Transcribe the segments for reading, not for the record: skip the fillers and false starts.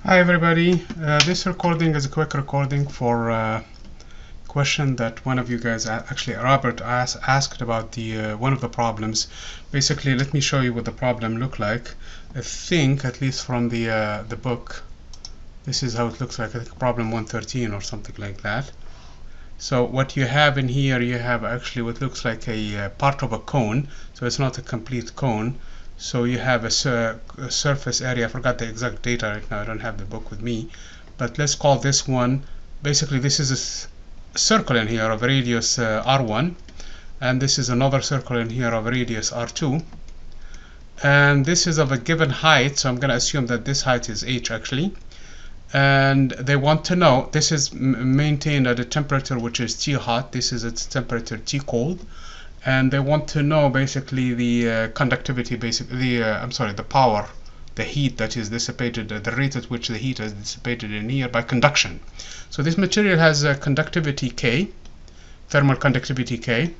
Hi everybody, this recording is a quick recording for a question that one of you guys, actually Robert, asked about the one of the problems. Basically, let me show you what the problem looked like. I think, at least from the book, this is how it looks like. I think problem 113 or something like that. So what you have in here, you have actually what looks like a part of a cone. So it's not a complete cone. So you have a surface area. I forgot the exact data right now. I don't have the book with me. But let's call this one, basically this is a circle in here of radius R1. And this is another circle in here of radius R2. And this is of a given height. So I'm going to assume that this height is h actually. And they want to know, this is maintained at a temperature which is T hot. This is its temperature T cold. And they want to know basically the conductivity, the power, the heat that is dissipated, the rate at which the heat is dissipated in here by conduction. So this material has a conductivity K, thermal conductivity K.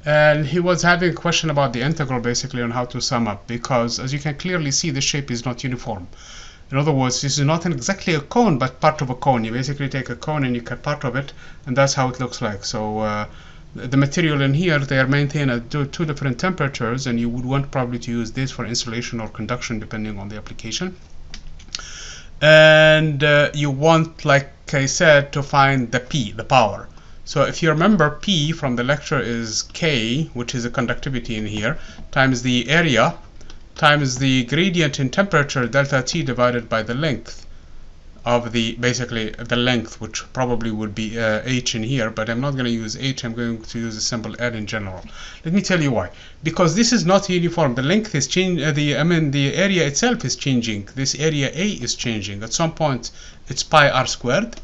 And he was having a question about the integral basically on how to sum up, because as you can clearly see, the shape is not uniform. In other words, this is not exactly a cone, but part of a cone. You basically take a cone and you cut part of it, and that's how it looks like. So the material in here, they are maintained at two different temperatures, and you would want probably to use this for insulation or conduction, depending on the application. And you want, like I said, to find the P, the power. So if you remember, P from the lecture is K, which is a conductivity in here, times the area, times the gradient in temperature delta T divided by the length of basically the length, which probably would be h in here, but I'm not going to use h. I'm going to use the symbol L in general. Let me tell you why. Because this is not uniform. The length is changing. The area itself is changing. This area A is changing. At some point, it's pi r squared,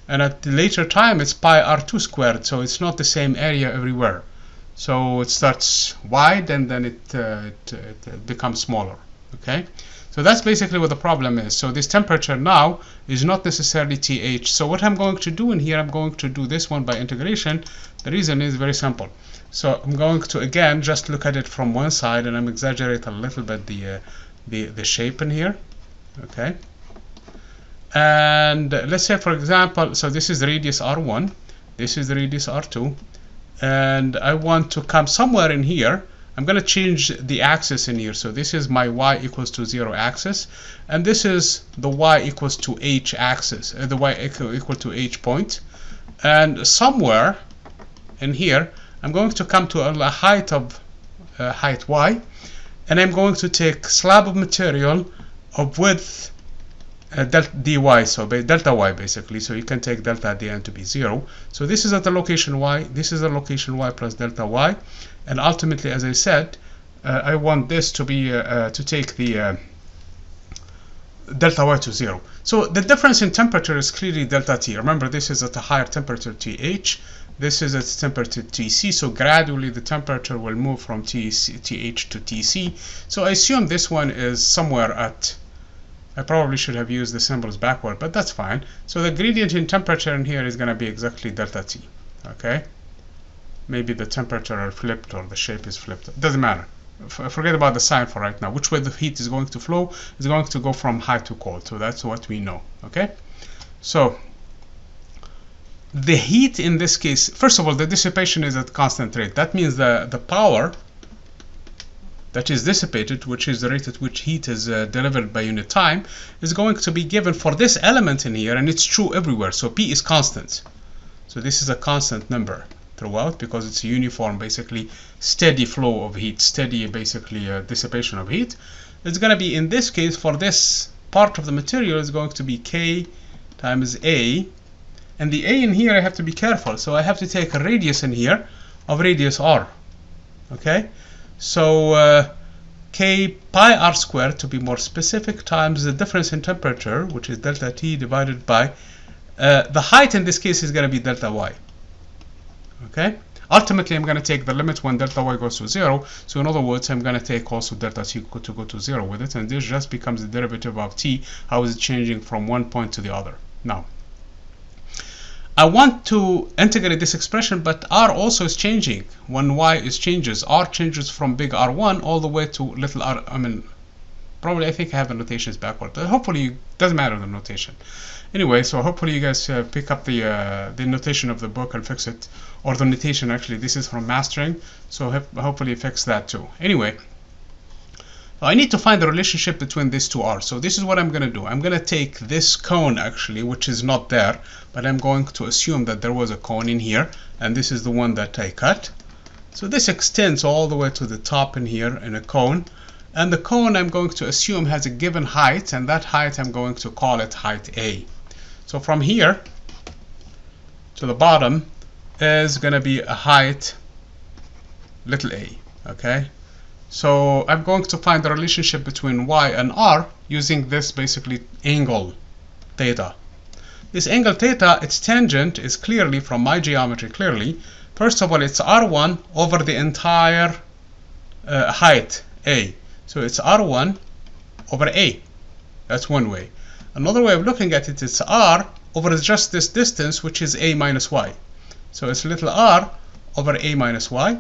and at the later time, it's pi r2 squared. So it's not the same area everywhere. So it starts wide and then it becomes smaller. Okay, so that's basically what the problem is. So this temperature now is not necessarily TH. So what I'm going to do in here, I'm going to do this one by integration. The reason is very simple. So I'm going to again just look at it from one side, and I'm exaggerate a little bit the shape in here. Okay, and let's say, for example, so this is the radius R1, this is the radius R2. And I want to come somewhere in here. I'm going to change the axis in here. So this is my y equals to 0 axis, and this is the y equals to h axis, the y equal to h point. And somewhere in here, I'm going to come to a height of height y, and I'm going to take slab of material of width dy, so delta y basically. So you can take delta at the end to be 0. So this is at the location y, this is the location y plus delta y, and ultimately, as I said, I want this to be to take the delta y to 0. So the difference in temperature is clearly delta T. Remember, this is at a higher temperature TH, this is at temperature TC, so gradually the temperature will move from TH to TC. So I assume this one is somewhere at, I probably should have used the symbols backward, but that's fine. So the gradient in temperature in here is going to be exactly delta T. Okay? Maybe the temperature are flipped or the shape is flipped. It doesn't matter. Forget about the sign for right now. Which way the heat is going to flow is going to go from hot to cold. So that's what we know. Okay? So the heat in this case, first of all, the dissipation is at constant rate. That means the power that is dissipated, which is the rate at which heat is delivered by unit time, is going to be given for this element in here, and it's true everywhere. So P is constant. So this is a constant number throughout, because it's a uniform, basically steady flow of heat, steady basically dissipation of heat. It's going to be, in this case, for this part of the material, is going to be K times A, and the A in here I have to be careful. So I have to take a radius in here of radius R. Okay? So K pi r squared, to be more specific, times the difference in temperature, which is delta T, divided by the height in this case is going to be delta y. Okay? Ultimately, I'm going to take the limit when delta y goes to 0. So in other words, I'm going to take also delta T to go to 0 with it, and this just becomes the derivative of T. How is it changing from one point to the other? Now, I want to integrate this expression, but r also is changing. When y changes, r changes from big R1 all the way to little r. I mean, probably I think I have the notations backward. Hopefully, it doesn't matter the notation. Anyway, so hopefully you guys pick up the notation of the book and fix it, or the notation actually. This is from mastering, so hopefully fix that too. Anyway, I need to find the relationship between these two r's. So this is what I'm going to do. I'm going to take this cone actually, which is not there, but I'm going to assume that there was a cone in here, and this is the one that I cut. So this extends all the way to the top in here in a cone. And the cone I'm going to assume has a given height, and that height I'm going to call it height A. So from here to the bottom is going to be a height little a, okay? So I'm going to find the relationship between y and r using this basically angle theta. This angle theta, its tangent is clearly, from my geometry clearly, first of all it's r1 over the entire height a. So it's r1 over a. That's one way. Another way of looking at it is r over just this distance, which is a minus y. So it's little r over a minus y.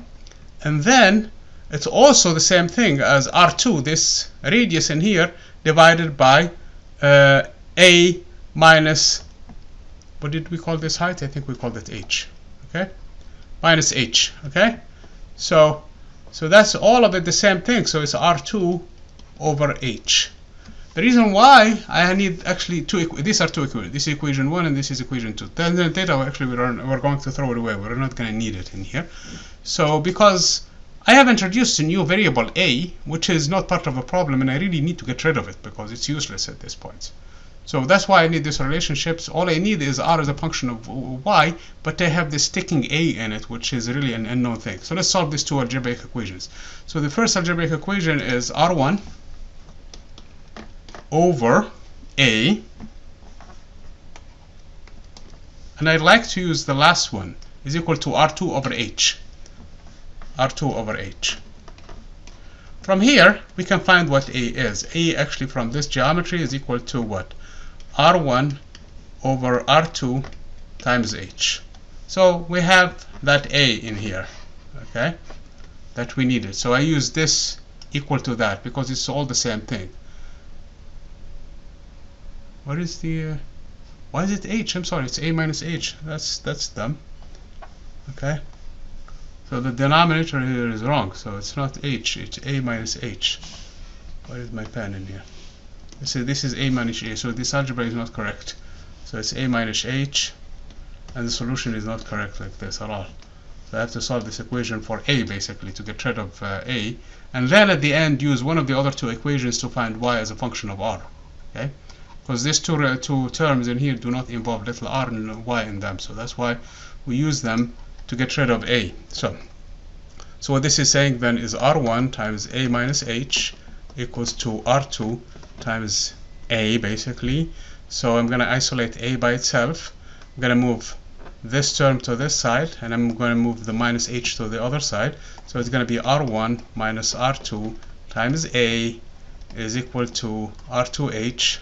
And then it's also the same thing as r2, this radius in here, divided by a minus, what did we call this height? I think we called it h. Okay? Minus h. Okay? So that's all of it the same thing. So it's r2 over h. The reason why I need actually these are two equations. This is equation 1 and this is equation 2. Then the theta actually we're going to throw it away. We're not going to need it in here. So because I have introduced a new variable a, which is not part of the problem, and I really need to get rid of it because it's useless at this point. So that's why I need these relationships. All I need is r as a function of y, but I have this sticking a in it, which is really an unknown thing. So let's solve these two algebraic equations. So the first algebraic equation is r1 over a, and I'd like to use the last one, is equal to r2 over h. r2 over h. From here, we can find what a is. A actually from this geometry is equal to what? r1 over r2 times h. So we have that a in here, okay, that we needed. So I use this equal to that because it's all the same thing. What is the why is it h? I'm sorry, it's a minus h. That's dumb. Okay, so the denominator here is wrong, so it's not h, it's a minus h. Where is my pen in here? This is a minus a, so this algebra is not correct. So it's a minus h, and the solution is not correct like this at all. So I have to solve this equation for a basically to get rid of a, and then at the end use one of the other two equations to find y as a function of r. Okay, because these two terms in here do not involve little r and y in them, so that's why we use them to get rid of a. So what this is saying then is r1 times a minus h equals to r2 times a basically. So I'm going to isolate a by itself. I'm going to move this term to this side, and I'm going to move the minus h to the other side. So it's going to be r1 minus r2 times a is equal to r2h,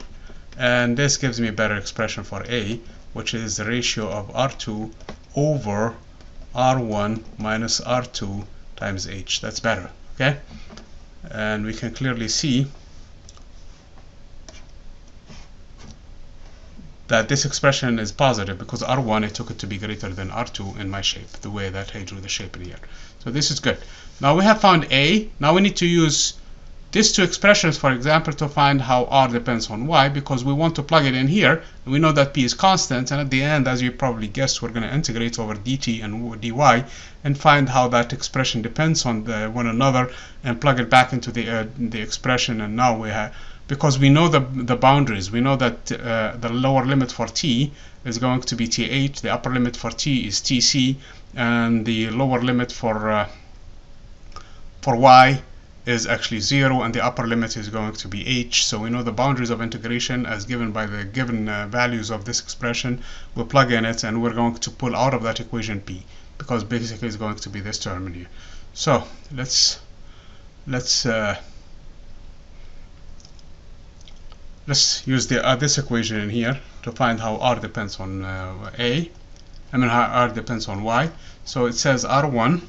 and this gives me a better expression for a, which is the ratio of r2 over r1 minus r2 times h. That's better, okay? And we can clearly see that this expression is positive because r1 I took it to be greater than r2 in my shape, the way that I drew the shape in here. So this is good. Now we have found a. Now we need to use these two expressions, for example, to find how r depends on y, because we want to plug it in here. And we know that p is constant, and at the end, as you probably guessed, we're going to integrate over dt and dy and find how that expression depends on one another and plug it back into the expression. And now we have, because we know the boundaries, we know that the lower limit for t is going to be th, the upper limit for t is tc, and the lower limit for y is actually 0, and the upper limit is going to be h. So we know the boundaries of integration as given by the given values of this expression. We'll plug in it, and we're going to pull out of that equation p, because basically it's going to be this term in here. So let's use this equation in here to find how r depends on a. I mean R depends on Y. So it says R1.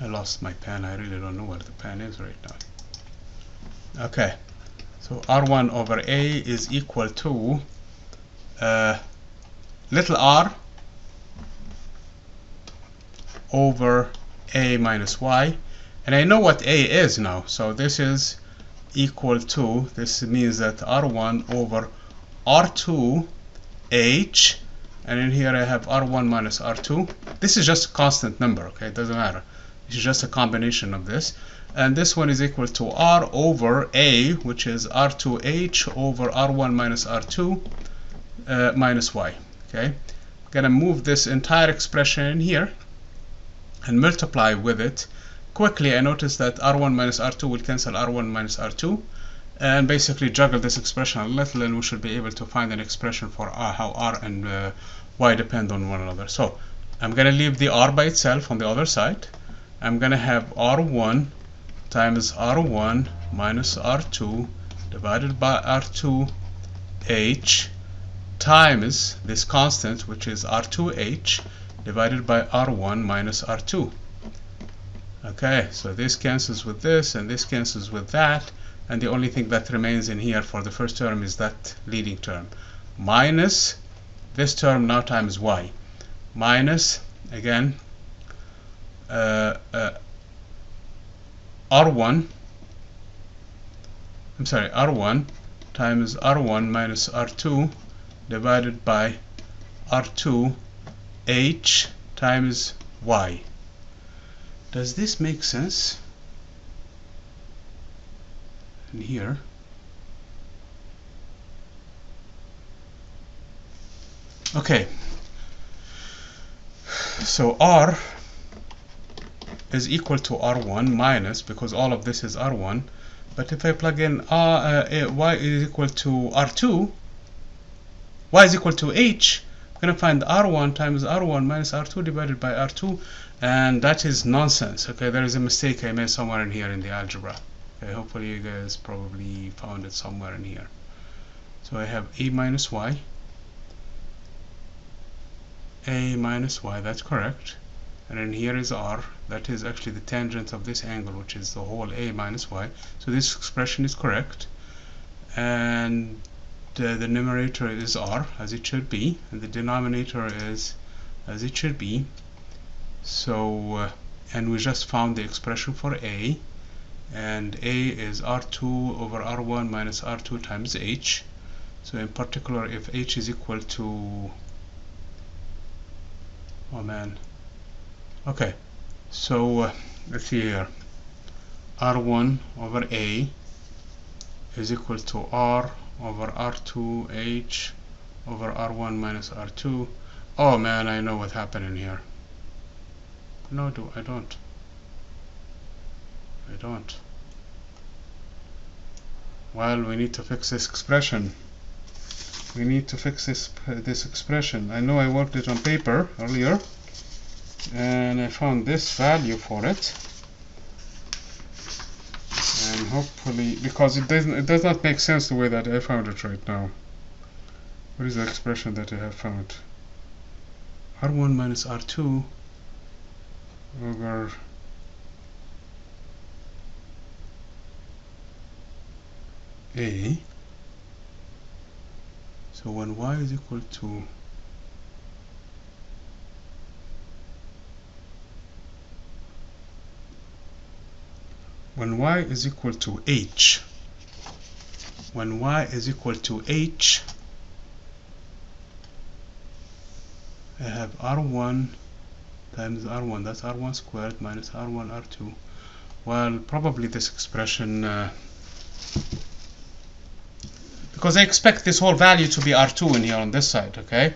I lost my pen. I really don't know where the pen is right now. Okay, so R1 over A is equal to little r over A minus Y. And I know what A is now. So this is equal to, this means that R1 over R2 H, and in here I have R1 minus R2. This is just a constant number, okay? It doesn't matter. This is just a combination of this. And this one is equal to R over A, which is R2H over R1 minus R2 minus Y, okay? I'm gonna move this entire expression in here and multiply with it. Quickly, I notice that R1 minus R2 will cancel R1 minus R2, and basically juggle this expression a little, and we should be able to find an expression for how R and Y depend on one another. So I'm going to leave the R by itself on the other side. I'm going to have R1 times R1 minus R2 divided by R2H times this constant, which is R2H, divided by R1 minus R2. Okay, so this cancels with this, and this cancels with that, and the only thing that remains in here for the first term is that leading term, minus this term now times Y, minus, again, R1 times R1 minus R2 divided by R2H times Y. Does this make sense? And here, okay, so R is equal to R1 minus, because all of this is R1, but if I plug in Y is equal to R2, Y is equal to H, I'm going to find R1 times R1 minus R2 divided by R2, and that is nonsense. Okay, there is a mistake I made somewhere in here in the algebra. Okay, hopefully you guys probably found it somewhere in here. So I have A minus Y, that's correct, and then here is R, that is actually the tangent of this angle, which is the whole A minus Y. So this expression is correct, and the numerator is R, as it should be, and the denominator is as it should be. So and we just found the expression for A, and A is R2 over R1 minus R2 times H. So in particular, if H is equal to, oh man, okay, so let's see here, R1 over A is equal to R over R2H over R1 minus R2. Oh man, I know what happened in here. No, I don't. Well, we need to fix this expression. We need to fix this expression. I know I worked it on paper earlier, and I found this value for it. And hopefully, because it does not make sense the way that I found it right now. What is the expression that I have found? R1 minus R2 over A. So when Y is equal to H, when Y is equal to H, I have R1 times R1, that's R1 squared minus R1 R2. Well, probably this expression, because I expect this whole value to be R2 in here on this side, okay?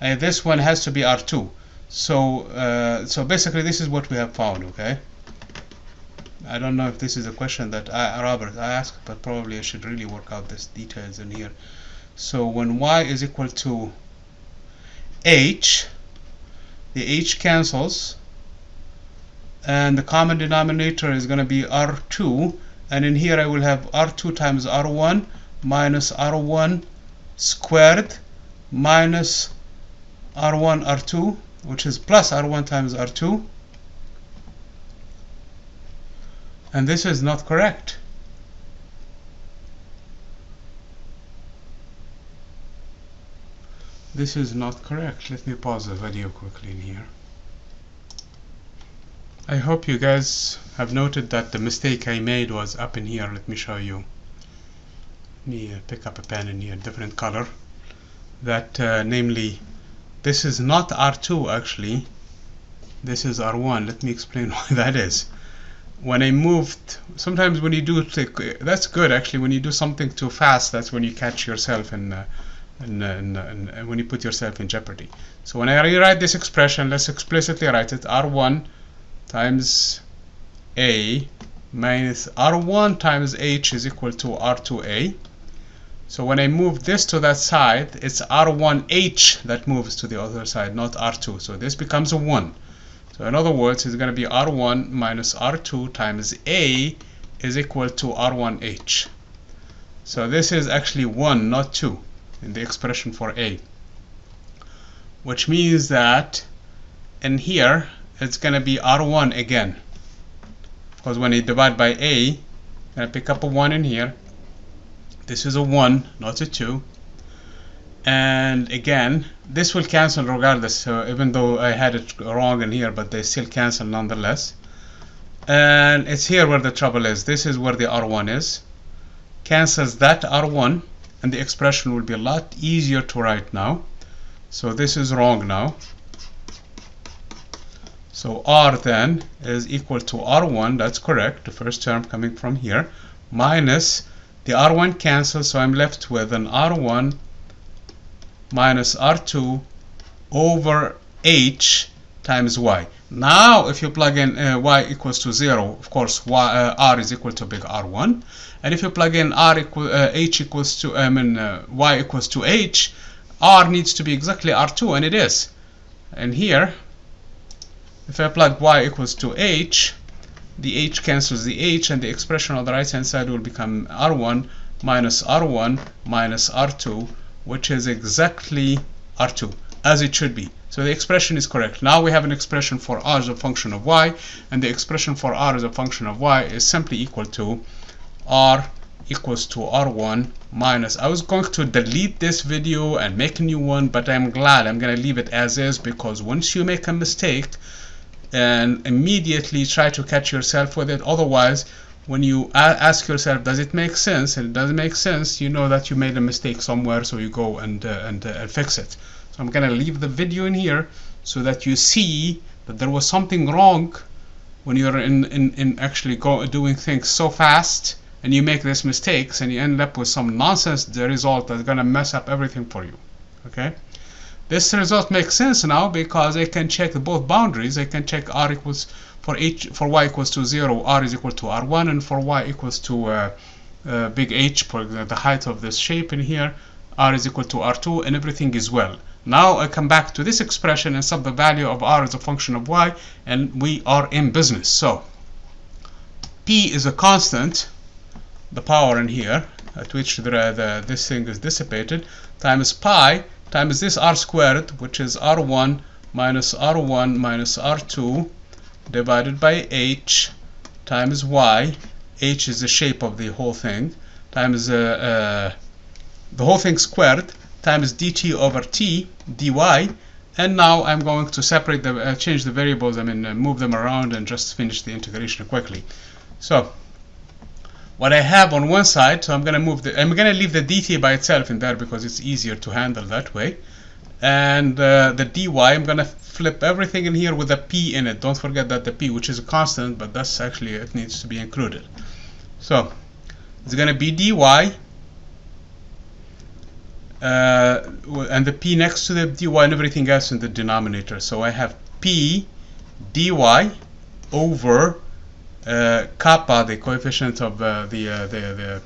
And this one has to be R2. So so basically this is what we have found, okay? I don't know if this is a question that Robert asked, but probably I should really work out these details in here. So when Y is equal to H, the H cancels, and the common denominator is going to be R2, and in here I will have R2 times R1 minus R1 squared minus R1 R2, which is plus R1 times R2, and this is not correct. This is not correct. Let me pause the video quickly in here. I hope you guys have noted that the mistake I made was up in here. Let me show you. Let me pick up a pen in here, different color. That namely, this is not R2 actually. This is R1. Let me explain why that is. When I moved, sometimes when you do, that's good actually. When you do something too fast, that's when you catch yourself and when you put yourself in jeopardy. So when I rewrite this expression, let's explicitly write it R1 times A minus R1 times H is equal to R2A. So when I move this to that side, it's R1H that moves to the other side, not R2. So this becomes a 1. So in other words, it's going to be R1 minus R2 times A is equal to R1H. So this is actually 1, not 2, in the expression for A. Which means that in here, it's going to be R1 again. Because when you divide by A, I'm going to pick up a 1 in here. This is a 1, not a 2. And again, this will cancel regardless. So even though I had it wrong in here, but they still cancel nonetheless. And it's here where the trouble is. This is where the R1 is. Cancels that R1, and the expression will be a lot easier to write now. So this is wrong now. So R then is equal to R1, that's correct, the first term coming from here, minus the R1 cancels, so I'm left with an R1 minus R2 over H times Y. Now if you plug in Y equals to 0, of course R is equal to big R1, and if you plug in H equals to Y equals to H, R needs to be exactly R2, and it is. And here, if I plug Y equals to H, the H cancels the H, and the expression on the right hand side will become R1 minus R2, which is exactly R2, as it should be. So the expression is correct. Now we have an expression for R as a function of Y, and the expression for R as a function of Y is simply equal to R equals to R1 minus. I was going to delete this video and make a new one, but I'm glad I'm going to leave it as is, because once you make a mistake, and immediately try to catch yourself with it. Otherwise, when you ask yourself, does it make sense? And it doesn't make sense, you know that you made a mistake somewhere, so you go and fix it. So I'm going to leave the video in here so that you see that there was something wrong when you're in actually doing things so fast, and you make these mistakes, and you end up with some nonsense result that's going to mess up everything for you. Okay? This result makes sense now because I can check both boundaries. I can check R equals for Y equals to 0, R is equal to R1, and for Y equals to big H, for the height of this shape in here, R is equal to R2, and everything is well. Now I come back to this expression and sub the value of R as a function of Y, and we are in business. So P is a constant, the power in here at which this thing is dissipated, times pi times this R squared, which is R1 minus R2 divided by H times Y. H is the shape of the whole thing, times the whole thing squared, times dt over t dy. And now I'm going to separate the change the variables, move them around, and just finish the integration quickly. So what I have on one side, so I'm going to leave the dt by itself in there because it's easier to handle that way. And the dy, I'm going to flip everything in here with a p in it. Don't forget that the p, which is a constant, but that's actually, it needs to be included. So it's going to be dy, and the p next to the dy, and everything else in the denominator. So I have p dy over kappa, the coefficient of the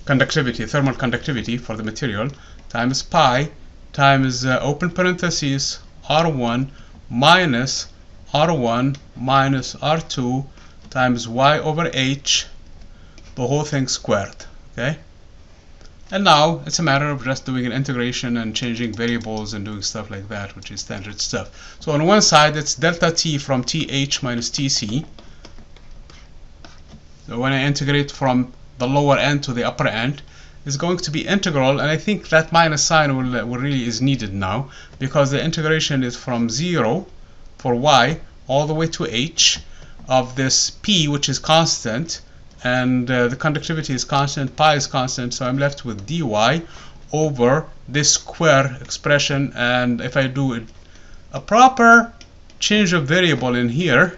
conductivity, thermal conductivity for the material, times pi times open parentheses R1 minus R2 times Y over H, the whole thing squared. Okay, And now it's a matter of just doing an integration and changing variables and doing stuff like that, which is standard stuff. So on one side, it's delta t from th minus tc. So when I integrate from the lower end to the upper end, it's going to be integral, and I think that minus sign will really is needed now, because the integration is from 0 for y all the way to h of this p, which is constant, and the conductivity is constant, pi is constant, so I'm left with dy over this square expression. And if I do a proper change of variable in here,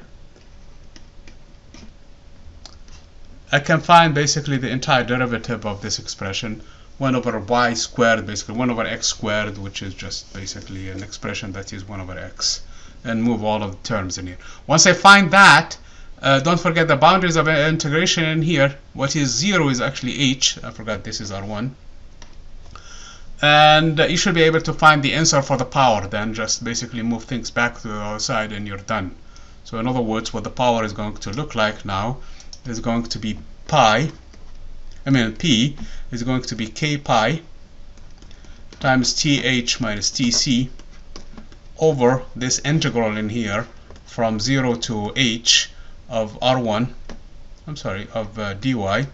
I can find basically the entire derivative of this expression, 1 over y squared, basically 1 over x squared, which is just basically an expression that is 1 over x, and move all of the terms in here. Once I find that, don't forget the boundaries of integration in here. What is 0 is actually h. I forgot this is R1. And you should be able to find the answer for the power. Then just basically move things back to the other side and you're done. So in other words, what the power is going to look like now is going to be p is going to be k pi times th minus tc over this integral in here from 0 to h of R1, of dy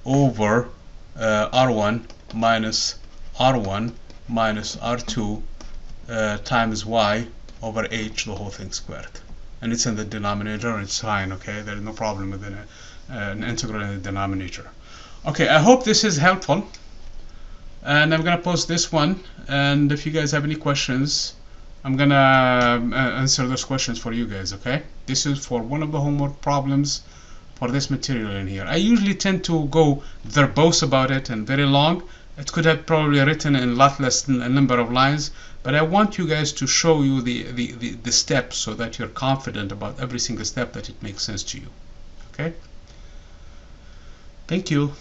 over R1 minus R2 times y over h, the whole thing squared. And it's in the denominator, and it's fine, okay? There's no problem with an integral in the denominator. Okay, I hope this is helpful. And I'm going to post this one, and if you guys have any questions, I'm going to answer those questions for you guys, okay? This is for one of the homework problems for this material in here. I usually tend to go verbose about it and very long. It could have probably written in a lot less than a number of lines, but I want you guys to show you the steps so that you're confident about every single step, that it makes sense to you, okay? Thank you.